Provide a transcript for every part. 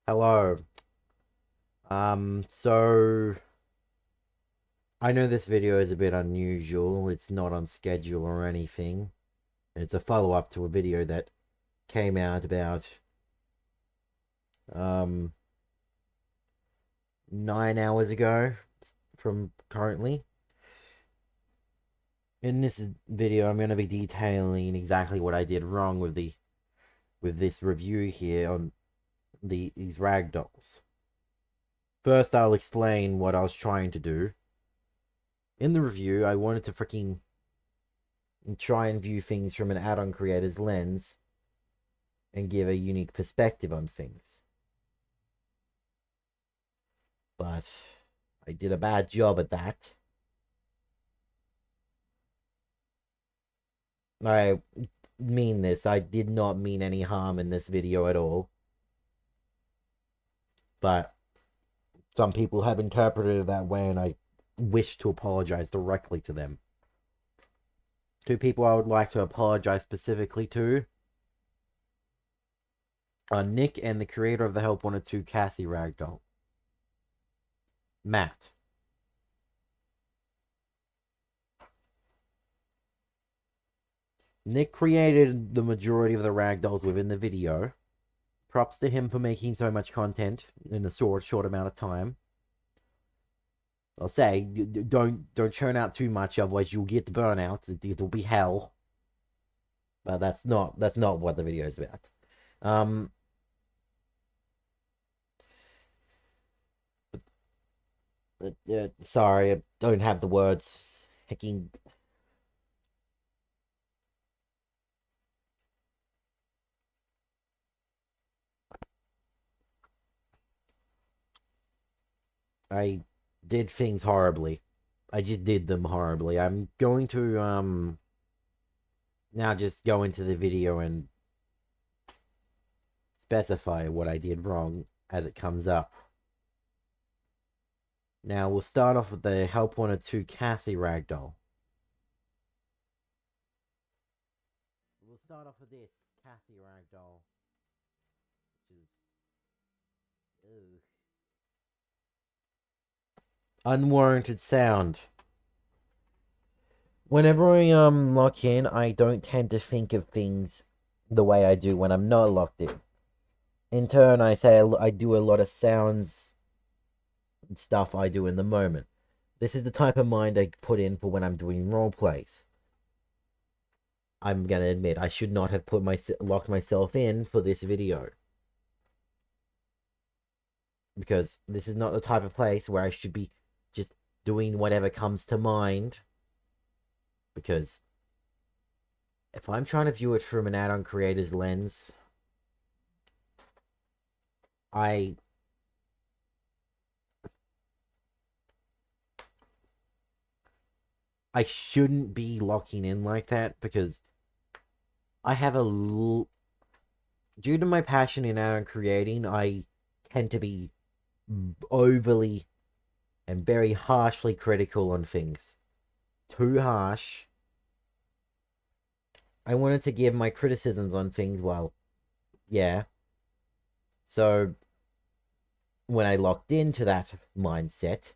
Hello. So I know this video is a bit unusual. It's not on schedule or anything. It's a follow-up to a video that came out about um 9 hours ago from currently. In this video, I'm going to be detailing exactly what I did wrong with this review here on these ragdolls. First, I'll explain what I was trying to do. In the review, I wanted to freaking try and view things from an add-on creator's lens and give a unique perspective on things. But I did a bad job at that. I mean this. I did not mean any harm in this video at all. But some people have interpreted it that way, and I wish to apologize directly to them. Two people I would like to apologize specifically to are Nick and the creator of the Help Wanted 2 Cassie Ragdoll. Matt. Nick created the majority of the ragdolls within the video. Props to him for making so much content in a short amount of time. I'll say, don't churn out too much, otherwise you'll get the burnout. It'll be hell. But that's not what the video is about. Sorry, I don't have the words. Hecking. I did things horribly. I just did them horribly. I'm going to now just go into the video and specify what I did wrong as it comes up. Now we'll start off with the Help Wanted 2 Cassie Ragdoll. We'll start off with this Cassie Ragdoll, which is ew. Unwarranted sound. Whenever I lock in, I don't tend to think of things the way I do when I'm not locked in. In turn, I do a lot of sounds and stuff I do in the moment. This is the type of mind I put in for when I'm doing role plays. I'm gonna admit I should not have locked myself in for this video, because this is not the type of place where I should be just doing whatever comes to mind. Because if I'm trying to view it from an add-on creator's lens, I shouldn't be locking in like that, because I have due to my passion in add-on creating, I tend to be overly and very harshly critical on things. Too harsh. I wanted to give my criticisms on things, well, yeah. So when I locked into that mindset,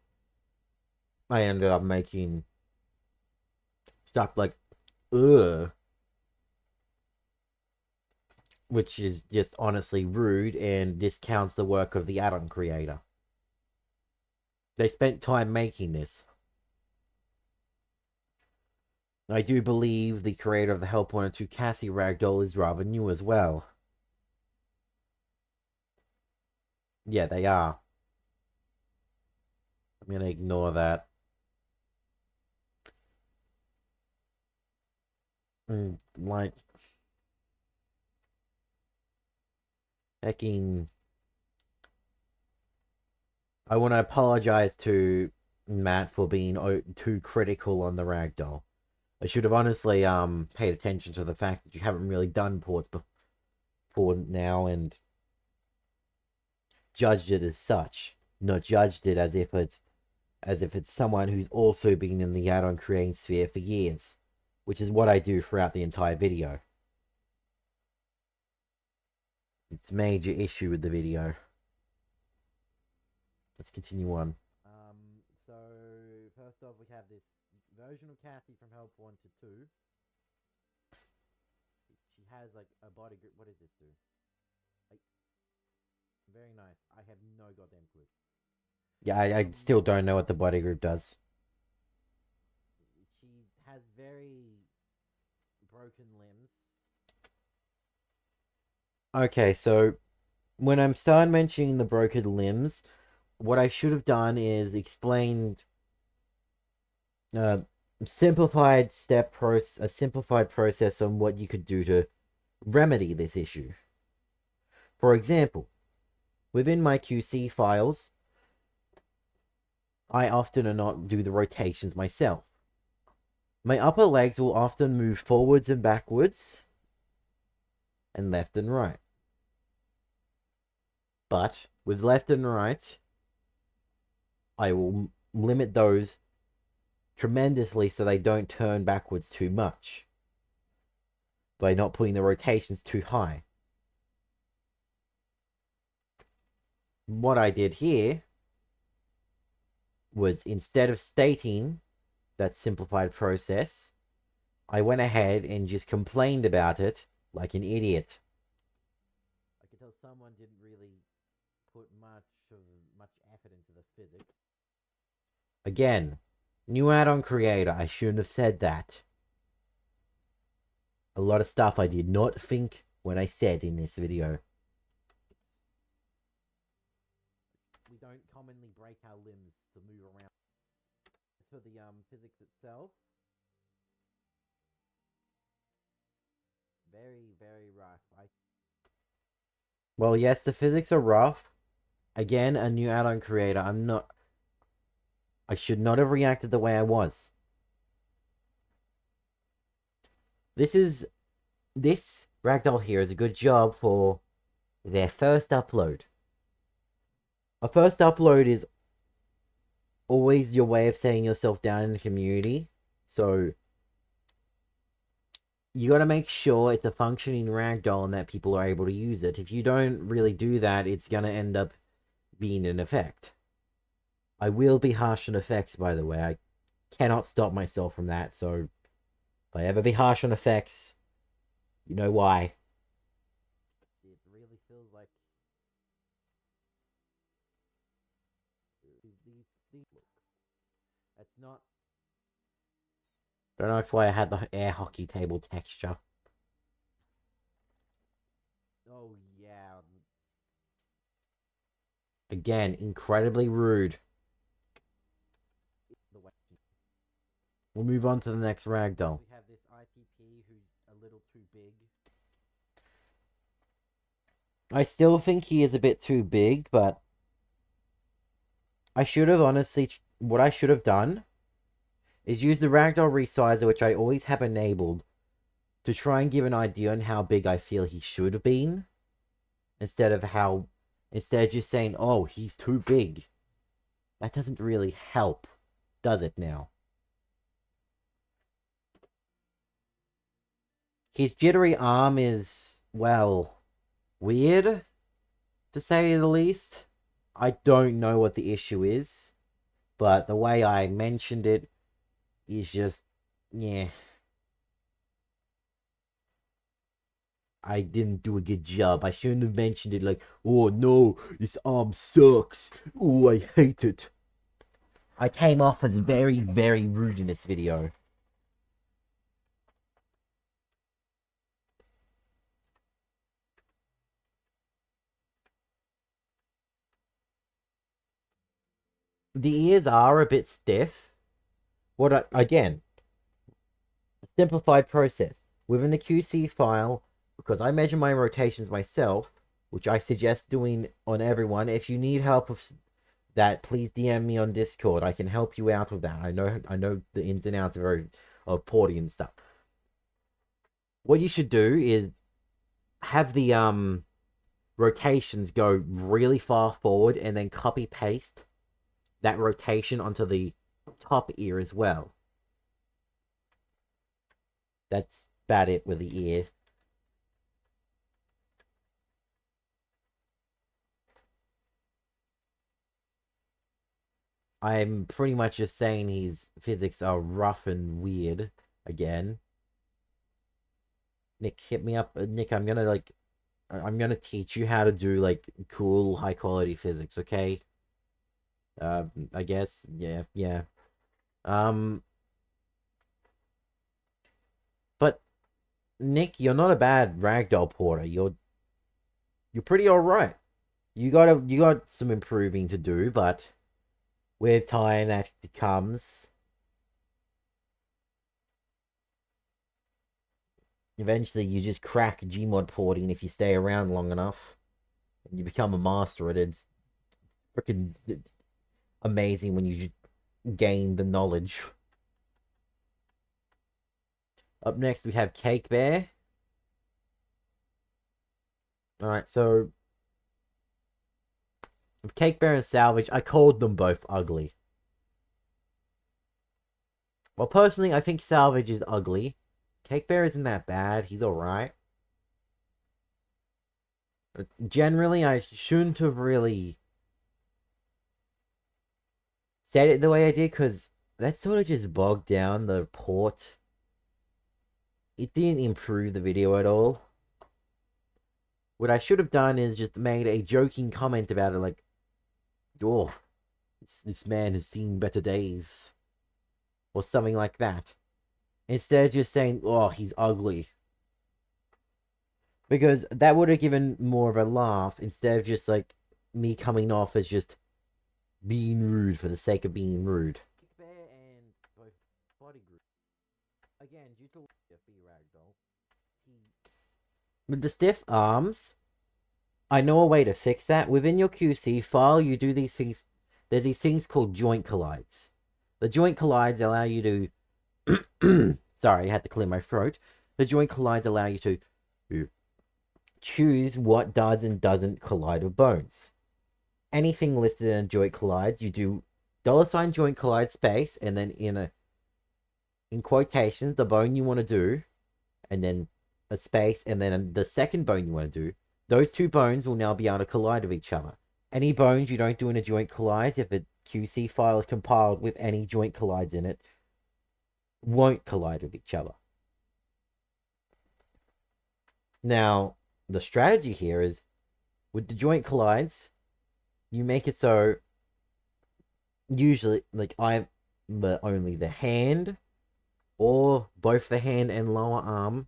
I ended up making stuff like ugh, which is just honestly rude and discounts the work of the add-on creator. They spent time making this. I do believe the creator of the Help Wanted 2 Cassie Ragdoll is rather new as well. Yeah, they are. I'm gonna ignore that. Like, hecking. I want to apologize to Matt for being too critical on the ragdoll. I should have honestly paid attention to the fact that you haven't really done ports before now and judged it as such, not judged it as if it's someone who's also been in the add-on creating sphere for years, which is what I do throughout the entire video. It's a major issue with the video. let's continue on. So first off, we have this version of Kathy from Help 1 to 2. She has like a body grip. What does this do? Like, very nice. I have no goddamn clue. Yeah, I still don't know what the body grip does. She has very broken limbs. Okay, so when I'm starting mentioning the broken limbs, what I should have done is explained a simplified process on what you could do to remedy this issue. For example, within my QC files, I often do not do the rotations myself. My upper legs will often move forwards and backwards, and left and right. But with left and right, I will limit those tremendously so they don't turn backwards too much by not putting the rotations too high. What I did here was, instead of stating that simplified process, I went ahead and just complained about it like an idiot. I could tell someone didn't really put much effort into the physics. Again, new add-on creator, I shouldn't have said that. A lot of stuff I did not think when I said in this video. We don't commonly break our limbs to move around. For the physics itself, very rough. Well, yes, the physics are rough. Again, a new add-on creator. I should not have reacted the way I was. This ragdoll here is a good job for their first upload. A first upload is always your way of setting yourself down in the community. So you gotta make sure it's a functioning ragdoll and that people are able to use it. If you don't really do that, it's gonna end up being an effect. I will be harsh on effects, by the way. I cannot stop myself from that, so if I ever be harsh on effects, you know why. It really feels like these look. That's not. Don't know that's why I had the air hockey table texture. Oh yeah. Again, incredibly rude. We'll move on to the next ragdoll. We have this ITP who's a little too big. I still think he is a bit too big, but I should have honestly, what I should have done is use the ragdoll resizer, which I always have enabled, to try and give an idea on how big I feel he should have been, instead of just saying, oh, he's too big. That doesn't really help, does it now? His jittery arm is, well, weird, to say the least. I don't know what the issue is, but the way I mentioned it is just, yeah. I didn't do a good job. I shouldn't have mentioned it like, oh no, this arm sucks. Oh, I hate it. I came off as very rude in this video. The ears are a bit stiff. Again, simplified process. Within the QC file, because I measure my rotations myself, which I suggest doing on everyone. If you need help with that, please DM me on Discord. I can help you out with that. I know the ins and outs of porting and stuff. What you should do is have the rotations go really far forward and then copy paste that rotation onto the top ear as well. That's about it with the ear. I'm pretty much just saying his physics are rough and weird again. Nick, hit me up. Nick, I'm gonna teach you how to do like cool, high quality physics, okay? I guess, yeah, yeah. Um, but Nick, you're not a bad ragdoll porter. You're pretty alright. You got some improving to do, but with time that comes, eventually you just crack Gmod porting if you stay around long enough. And you become a master at it. It's freaking amazing when you gain the knowledge. Up next we have Cake Bear. Alright, so Cake Bear and Salvage, I called them both ugly. Well, personally, I think Salvage is ugly. Cake Bear isn't that bad. He's alright. Generally, I shouldn't have really said it the way I did, because that sort of just bogged down the port. It didn't improve the video at all. What I should have done is just made a joking comment about it, like, oh, this man has seen better days. Or something like that. Instead of just saying, oh, he's ugly. Because that would have given more of a laugh, instead of just, like, me coming off as just being rude for the sake of being rude. Bear and both body group. Again, due to the ragdoll, with the stiff arms, I know a way to fix that. Within your QC file, you do these things. There's these things called joint collides. The joint collides allow you to. Sorry, I had to clear my throat. The joint collides allow you to choose what does and doesn't collide with bones. Anything listed in a joint collides, you do $ joint collide space, and then in quotations the bone you want to do, and then a space, and then the second bone you want to do. Those two bones will now be able to collide with each other. Any bones you don't do in a joint collides, if a QC file is compiled with any joint collides in it, won't collide with each other. Now, the strategy here is, with the joint collides, you make it so usually, like, but only the hand, or both the hand and lower arm,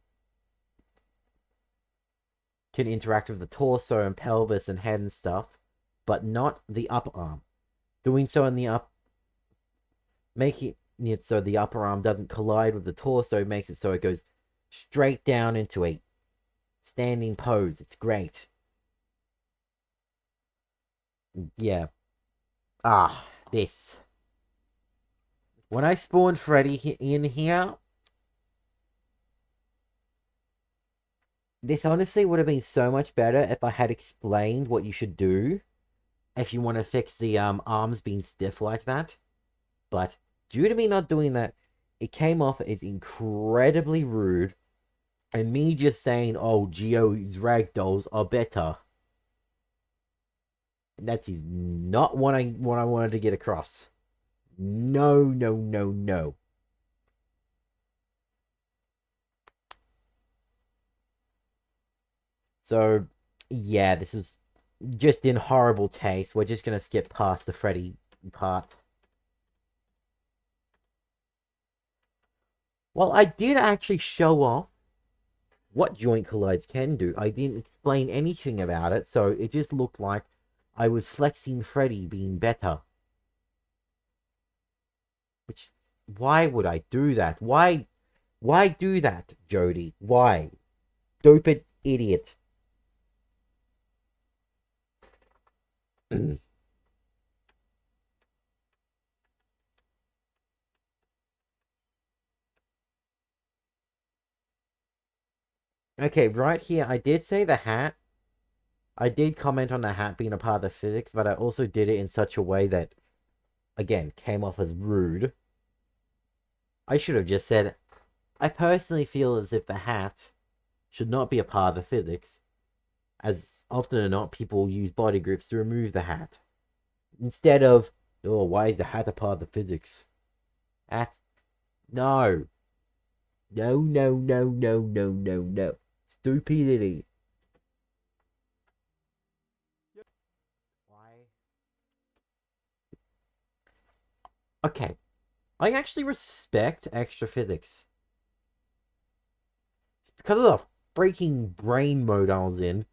can interact with the torso and pelvis and head and stuff, but not the upper arm. Doing so in the making it so the upper arm doesn't collide with the torso makes it so it goes straight down into a standing pose. It's great. Yeah. This. When I spawned Freddy in here, this honestly would have been so much better if I had explained what you should do if you want to fix the arms being stiff like that. But due to me not doing that, it came off as incredibly rude, and me just saying, oh, Geo's ragdolls are better. That is not what I wanted to get across. No, no, no, no. So, yeah, this was just in horrible taste. We're just gonna skip past the Freddy part. Well, I did actually show off what joint collides can do. I didn't explain anything about it, so it just looked like I was flexing Freddy being better. Which, why would I do that? Why do that, Jodi? Why? Stupid idiot. Okay, right here, I did say the hat. I did comment on the hat being a part of the physics, but I also did it in such a way that, again, came off as rude. I should have just said, I personally feel as if the hat should not be a part of the physics, as often or not, people use body grips to remove the hat. Instead of Oh, why is the hat a part of the physics? That's... No. No, no, no, no, no, no, no. Stupidity. Why? Okay. I actually respect extra physics. Because of the freaking brain mode I was in,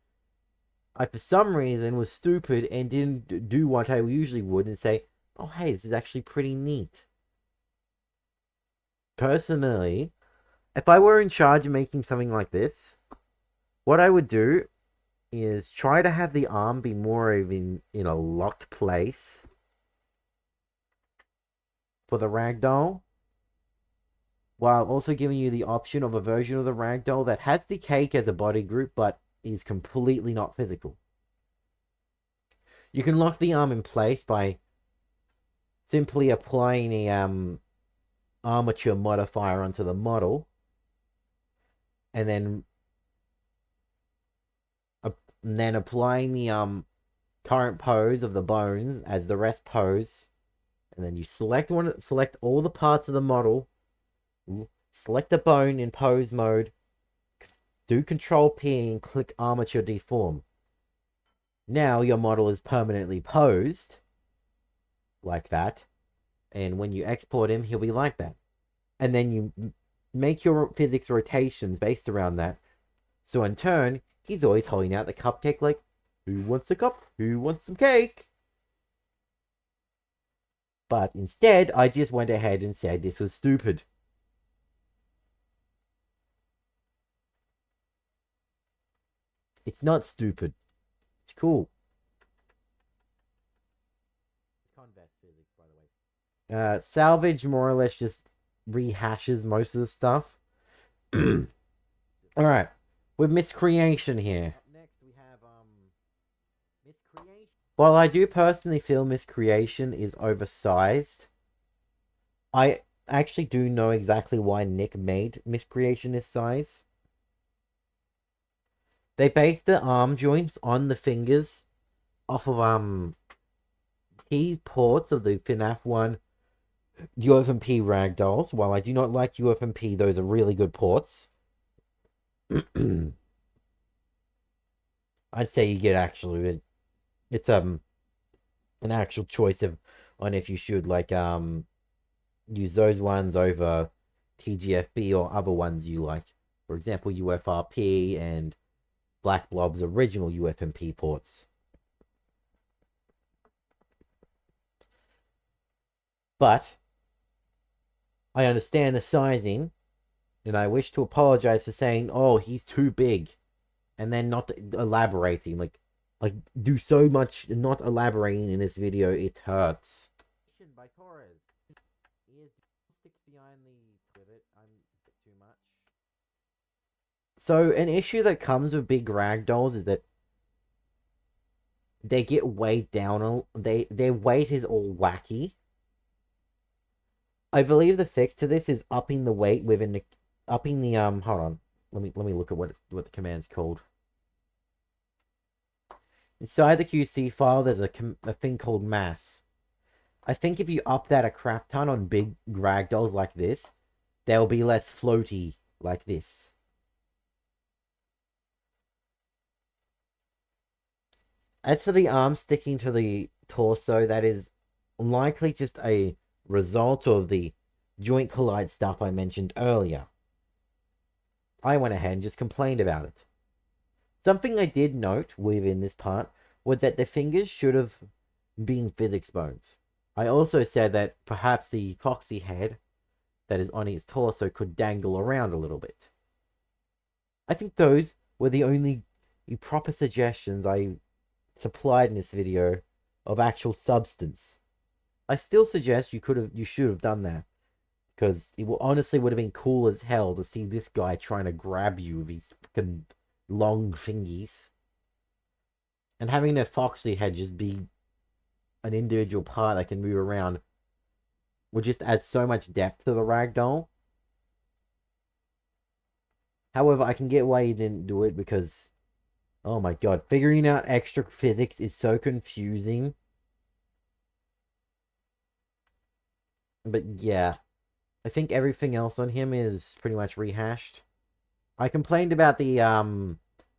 I, for some reason, was stupid and didn't do what I usually would and say, oh, hey, this is actually pretty neat. Personally, if I were in charge of making something like this, what I would do is try to have the arm be more of in a locked place for the ragdoll, while also giving you the option of a version of the ragdoll that has the cake as a body group but is completely not physical. You can lock the arm in place by simply applying a armature modifier onto the model, and then applying the current pose of the bones as the rest pose, and then you select all the parts of the model, select the bone in pose mode, do Control P and click armature deform. Now your model is permanently posed like that, and when you export him, he'll be like that. And then you make your physics rotations based around that. So in turn, he's always holding out the cupcake like, who wants the cup? Who wants some cake? But instead, I just went ahead and said this was stupid. It's not stupid. It's cool. Convex physics, by the way. Salvage more or less just rehashes most of the stuff. Alright. With miscreation here. Up next we have miscreation. While I do personally feel miscreation is oversized, I actually do know exactly why Nick made miscreation this size. They based the arm joints on the fingers off of key ports of the FNaF 1 UFMP ragdolls. While I do not like UFMP, those are really good ports. I'd say you get actually it's an actual choice of on if you should like use those ones over TGFB or other ones you like. For example, UFRP and Black Blob's original UFMP ports. But I understand the sizing, and I wish to apologize for saying, "Oh, he's too big," and then not elaborating. Like do so much not elaborating in this video. It hurts. By Torres. He sticks behind the pivot. I'm too much. So an issue that comes with big ragdolls is that they get weighed down. Their weight is all wacky. I believe the fix to this is upping the weight within the hold on. Let me look at what the command's called. Inside the QC file, there's a thing called mass. I think if you up that a crap ton on big ragdolls like this, they'll be less floaty like this. As for the arm sticking to the torso, that is likely just a result of the joint collide stuff I mentioned earlier. I went ahead and just complained about it. Something I did note within this part was that the fingers should have been physics bones. I also said that perhaps the foxy head that is on his torso could dangle around a little bit. I think those were the only proper suggestions I supplied in this video of actual substance. I still suggest you should have done that, because it honestly would have been cool as hell to see this guy trying to grab you with his fucking long fingies, and having a foxy head just be an individual part that can move around would just add so much depth to the ragdoll. However, I can get why you didn't do it because, oh my god, figuring out extra physics is so confusing. But yeah, I think everything else on him is pretty much rehashed. I complained about the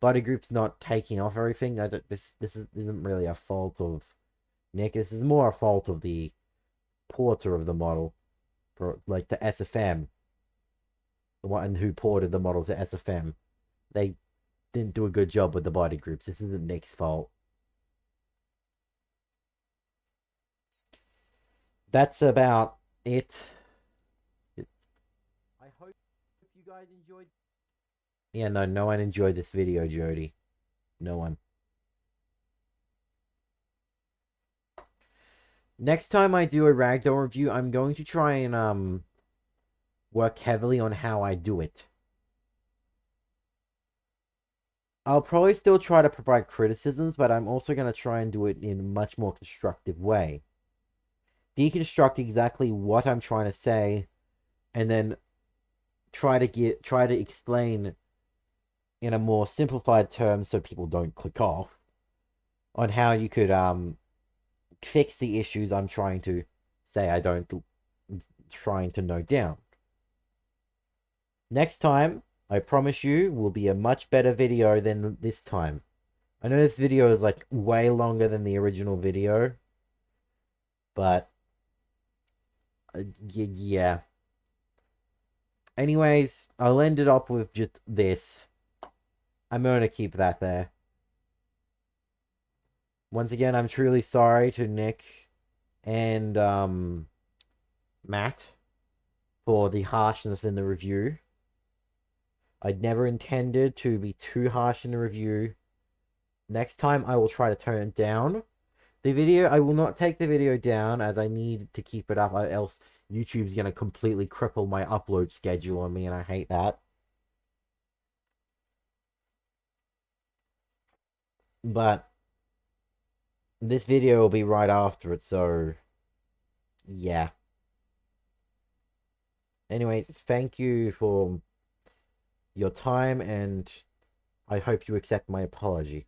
body groups not taking off everything. Isn't really a fault of Nick. This is more a fault of the porter of the model, for like the SFM, the one who ported the model to SFM. They didn't do a good job with the body groups. This isn't Nick's fault. That's about it. I hope you guys enjoyed. Yeah, no, no one enjoyed this video, Jodi. No one. Next time I do a ragdoll review, I'm going to try and work heavily on how I do it. I'll probably still try to provide criticisms, but I'm also going to try and do it in a much more constructive way. Deconstruct exactly what I'm trying to say, and then try to explain in a more simplified term so people don't click off on how you could fix the issues I'm trying to say trying to note down. Next time, I promise you, will be a much better video than this time. I know this video is like way longer than the original video, but yeah. Anyways, I'll end it up with just this. I'm going to keep that there. Once again, I'm truly sorry to Nick and Matt for the harshness in the review. I'd never intended to be too harsh in the review. Next time, I will try to tone it down. The video, I will not take the video down as I need to keep it up, else YouTube's going to completely cripple my upload schedule on me, and I hate that. But this video will be right after it, so yeah. Anyways, thank you for your time, and I hope you accept my apology.